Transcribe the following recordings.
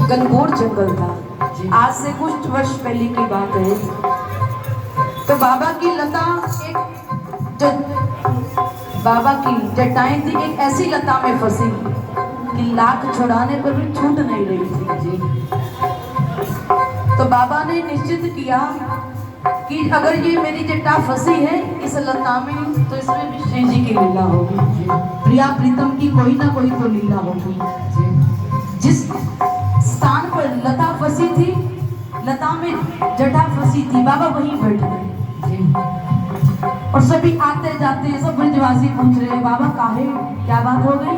घनघोर जंगल था। आज से कुछ वर्ष पहले की बात है। तो बाबा की लता बाबा की जटाएं थी एक ऐसी लता में फंसी कि लाख छुड़ाने पर भी छूट नहीं रही थी जी। तो बाबा ने निश्चित किया कि अगर ये मेरी जटा फंसी है इस लता में तो इसमें भी श्री जी की लीला होगी। प्रिया प्रीतम की कोई ना कोई तो लीला होगी। जिस स्थान पर लता फंसी थी, लता में जटा फंसी थी, बाबा वहीं बैठ गए। और सभी आते जाते सब ब्रजवासी पूछ रहे बाबा काहे, क्या बात हो गई,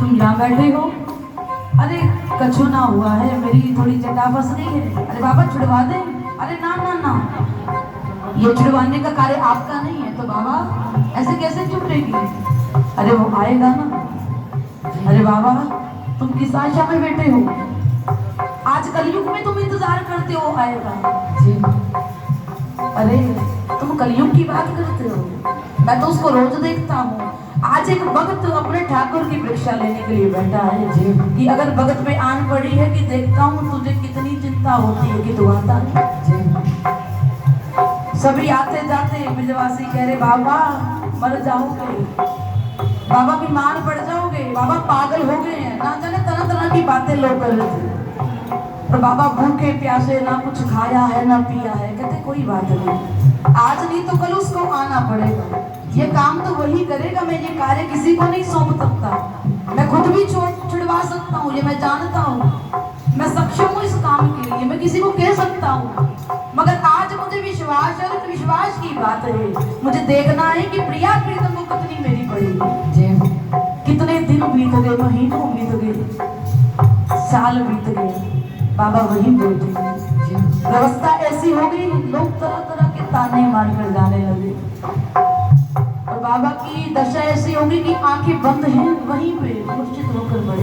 तुम यहाँ बैठे हो? अरे कछु ना हुआ है, मेरी थोड़ी जटा फंस गई है। अरे बाबा छुड़वा दे। अरे ना ना ना, ये छुड़वाने का कार्य आपका नहीं है। तो बाबा ऐसे कैसे छुड़ेगी? अरे वो आएगा ना। अरे बाबा तुम किस आशा में बैठे हो? आज कलयुग में तुम इंतजार करते हो आएगा जी। अरे तुम कलयुग की बात करते हो, मैं तो उसको रोज देखता हूँ। आज एक भक्त अपने ठाकुर की परीक्षा लेने के लिए बैठा है जी कि अगर भगत पे आन पड़ी है कि देखता हूँ तुझे कितनी चिंता होती है कि तू आता है जी। सभी आते जाते ब्रजवासी कह रहे बाबा मर जाओगे, बाबा बीमार पड़ जाओगे, बाबा पागल हो गए हैं, ना जाने तरह तरह की बातें लोग कर रहे थे। और बाबा भूखे प्यासे, ना कुछ खाया है ना पिया है। कहते कोई बात नहीं, आज नहीं तो कल उसको आना पड़ेगा। ये काम तो वही करेगा, मैं ये कार्य किसी को नहीं सौंप सकता। मैं खुद भी छुड़वा सकता हूँ, ये मैं जानता हूँ, मैं सक्षम हूँ इस काम के लिए, मैं किसी को कह सकता हूँ। मगर आज मुझे विश्वास है, और विश्वास की बात है, मुझे देखना है कि प्रिया प्रीतम को कितनी मेरी पड़ेगी। कितने दिन बीत गए, महीनों बीत गए, साल बीत गए, बाबा वहीं बैठे। व्यवस्था ऐसी हो गई, लोग तरह तरह के ताने मारकर जाने लगे। और बाबा की दशा ऐसी होगी कि आंखें बंद हैं, वहीं पे मूर्छित होकर पड़े।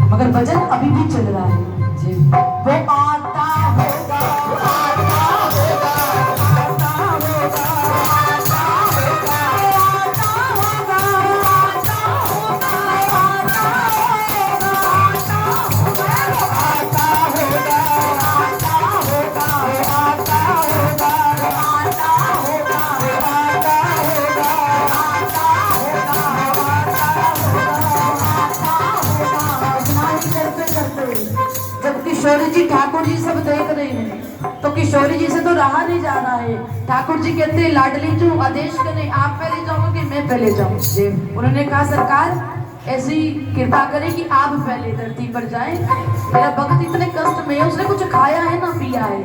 मगर भजन अभी भी चल रहा है। वो आता होगा, आता होगा, आता होगा, आता होगा, आता होगा, आता होगा, आता होगा, आता होगा, आता होगा, आता होगा, आता होगा, आता होगा। जब किशोरी जी ठाकुर जी सब देख रहे हैं तो किशोरी जी से तो रहा नहीं जा रहा है। ठाकुर जी कहते हैं लाडली जी आदेश करें, आप पहले जाओगे कि मैं पहले जाऊं? उन्होंने कहा सरकार ऐसी कृपा करें कि आप पहले धरती पर जाएं, मेरा भक्त इतने कष्ट में है, उसने कुछ खाया है ना पिया है,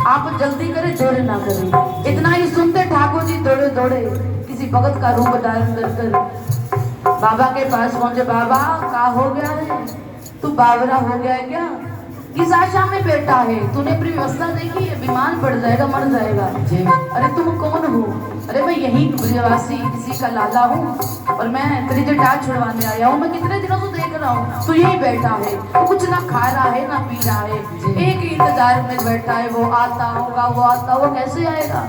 आप जल्दी करें, देर ना करें। इतना ही सुनते ठाकुर जी दौड़े दौड़े किसी भगत का रूप धारण कर बाबा के पास पहुंचे। बाबा क्या हो गया है, तू बावरा हो गया है क्या? किस आशा में बैठा है? तूने अपनी व्यवस्था देखी है, बीमार पड़ जाएगा, मर जाएगा। अरे तुम कौन हो? अरे मैं यही ब्रजवासी किसी का लाला हूँ और मैं तेरी जटा छुड़वाने आया हूँ। मैं कितने दिनों से देख रहा हूँ तू यही बैठा है, तो कुछ ना खा रहा है ना पी रहा है, एक ही इंतजार में बैठा है। वो आता होगा, वो आता, वो कैसे आएगा?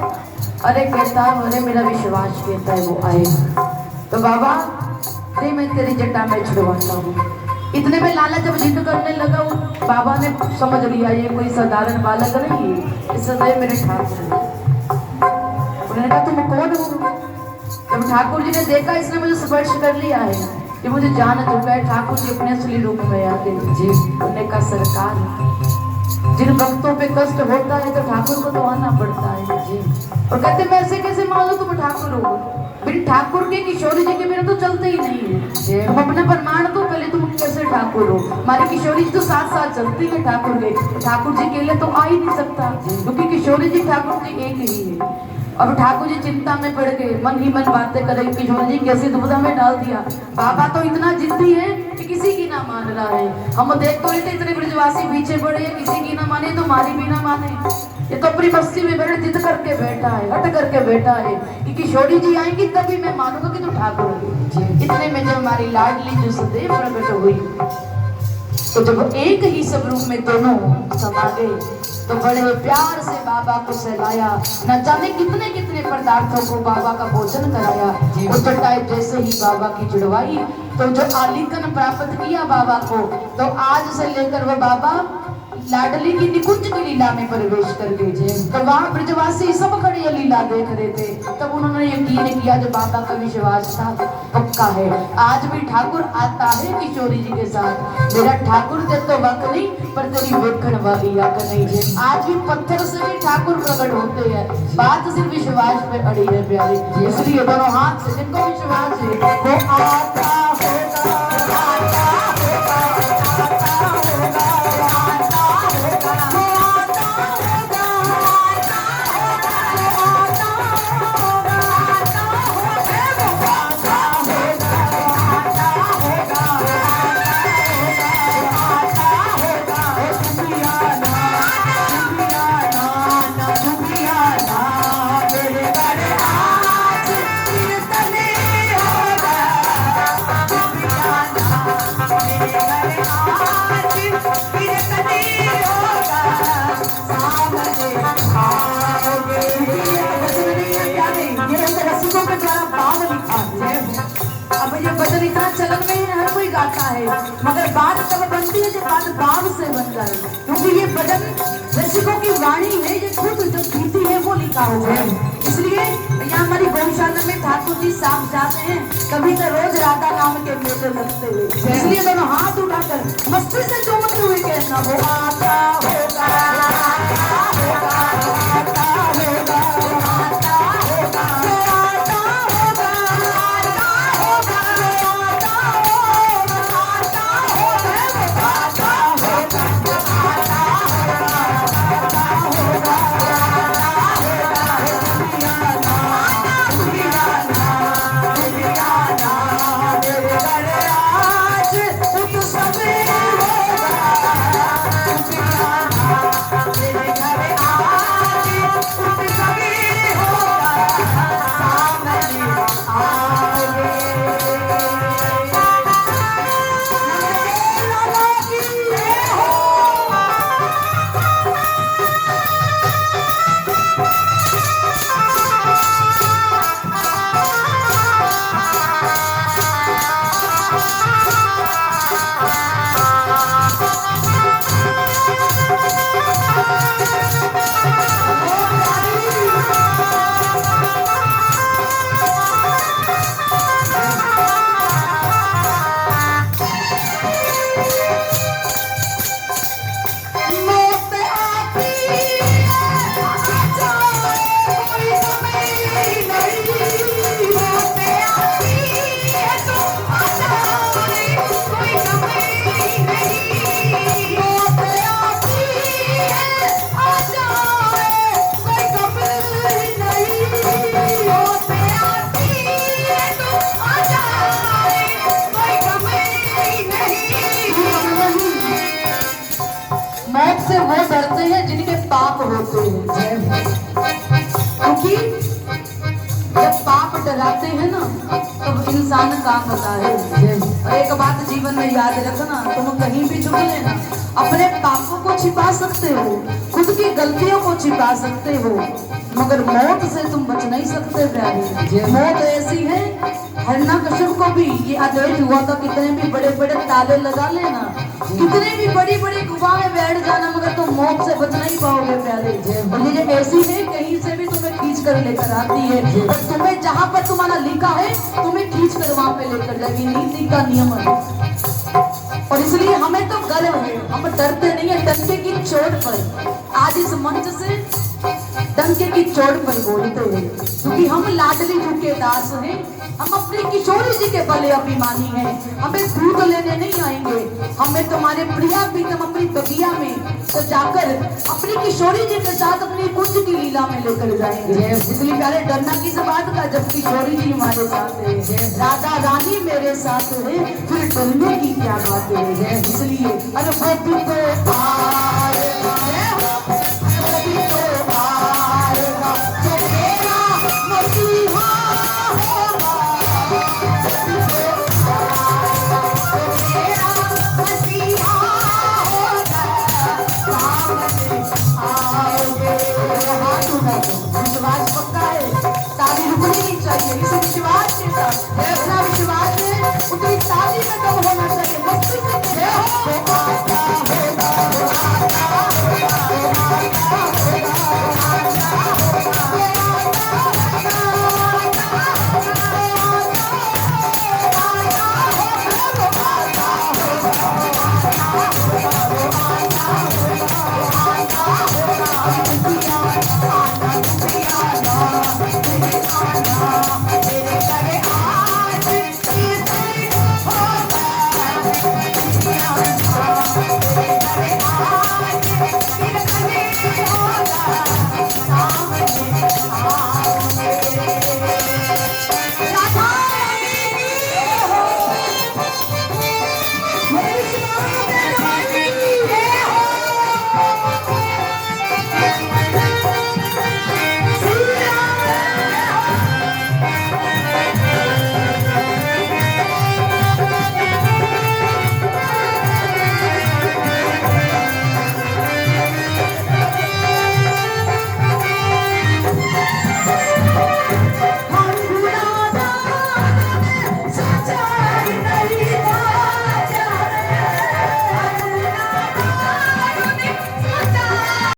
अरे कहता है, अरे मेरा विश्वास कहता है वो आएगा। तो बाबा मैं तेरी जटा में छुड़वाता हूँ। इतने में लाला जब जिद करने लगा, बाबा ने समझ लिया ये कोई साधारण बालक नहीं है, इस सदैव मेरे ठाकुर। उन्होंने कहा तुम कौन हो? जब ठाकुर जी ने देखा इसने मुझे स्पर्श कर लिया है, ये मुझे जान चुका है, ठाकुर जी अपने असली रूप में आते जी। उन्होंने कहा सरकार जिन भक्तों पे कष्ट होता है तो ठाकुर को तो आना पड़ता है जी। और कहते मैं ऐसे कैसे मानो तुम ठाकुर हो? मेरी ठाकुर के किशोरी जी के मेरे तो चलते ही नहीं है। तुम अपने प्रमाण तो पहले, तुम कैसे ठाकुर हो? हमारी किशोरी जी तो साथ साथ चलती है ठाकुर के, ठाकुर जी के लिए तो आ ही नहीं सकता क्योंकि किशोरी जी ठाकुर जी एक ही है। अब ठाकुर जी चिंता में पड़ गए, मन ही मन बातें करे, किशोरी जी कैसे दुविधा में डाल दिया। बाबा तो इतना जिद्दी है कि किसी की ना मान रहा है। हम देख तो रहे थे इतने ब्रजवासी पीछे पड़े, किसी की ना माने तो हमारी भी ना माने। ये तो अपनी बस्ती में बड़े जिद करके बैठा है, हट करके बैठा है कि किशोरी जी आएंगी तभी मैं मानूंगा कि तू ठाकुर है। इतने में जब हमारी लाडली जो सदैव प्रकट हुई तो जब एक ही स्वरूप में दोनों समा गए तो बड़े प्यार से बाबा को सहलाया, न जाने कितने कितने पदार्थों को बाबा का भोजन कराया। वो चटाई जैसे ही बाबा की जुड़वाई तो जो आलिंगन प्राप्त किया बाबा को, तो आज से लेकर वो बाबा लाडली की निकुंज की लीला में प्रवेश कर गए। तो वहां ब्रजवासी सब खड़े लीला देख रहे थे। तब उन्होंने यकीन किया जो बाबा का विश्वास था पक्का है। आज भी ठाकुर आता है किशोरी जी के साथ। मेरा ठाकुर दे तो वक्त नहीं पर तेरी वेखण वाली आंख नहीं है। आज भी पत्थर से भी ठाकुर प्रकट होते हैं। बात सिर्फ विश्वास पे अड़ी है प्यारे। इसलिए दोनों हाथ से जिनको विश्वास है वो आता होगा, आता होगा, आता होगा, है। मगर बात तब बनती है जब बात भाव से बन जाए, क्योंकि ये भजन रसिकों की वाणी है, ये खुद जो गीति है वो लिखा हुआ है। इसलिए यहाँ हमारी गौशाला में ठाकुर जी साफ जाते हैं, कभी तो रोज राधा नाम के मेले लगते हुए। इसलिए दोनों हाथ उठाकर मस्ती से चूमते हुए कहना वो आता होगा, आता होगा, आता होगा, आता होगा, क्योंकि जब पाप डराते हैं ना तब इंसान काम होता है। और एक बात जीवन में याद रखना, तुम कहीं भी झुक लेना, अपने पापों को छिपा सकते हो, खुद की गलतियों को छिपा सकते हो, मगर मौत से तुम बच नहीं सकते प्यारे। मौत ऐसी है, हिरण्यकश्यप को भी ये आदेश हुआ था कितने भी बड़े बड़े ताले लगा लेना, कितने भी बड़ी बड़ी गुफा में बैठ जाना, मगर तुम मौत से बच नहीं पाओगे प्यारे। और ये ऐसी है कहीं से भी तुम्हें खींच कर लेकर आती है, और तुम्हें जहाँ पर तुम्हारा लिखा है तुम्हें खींच कर वहां पे लेकर जाएगी। नीति का नियम है। और इसलिए हमें तो गर्व है, हम डरते नहीं है डंके की चोट पर। आज इस मंच से डंके की चोट पर बोलते हैं, क्योंकि हम लाडली जी के दास हैं, हम अपने किशोरी जी के बड़े अभिमानी हैं। हमें दूध लेने नहीं आएंगे, हमें तुम्हारे प्रिया प्रीतम अपनी बगिया में तो जाकर अपनी किशोरी जी के साथ अपनी कुंज की लीला में लेकर जाएंगे। इसलिए प्यारे डरना किस बात का जब किशोरी जी हमारे साथ है, राधा रानी मेरे साथ है, फिर डरने की क्या बात है। इसलिए अरे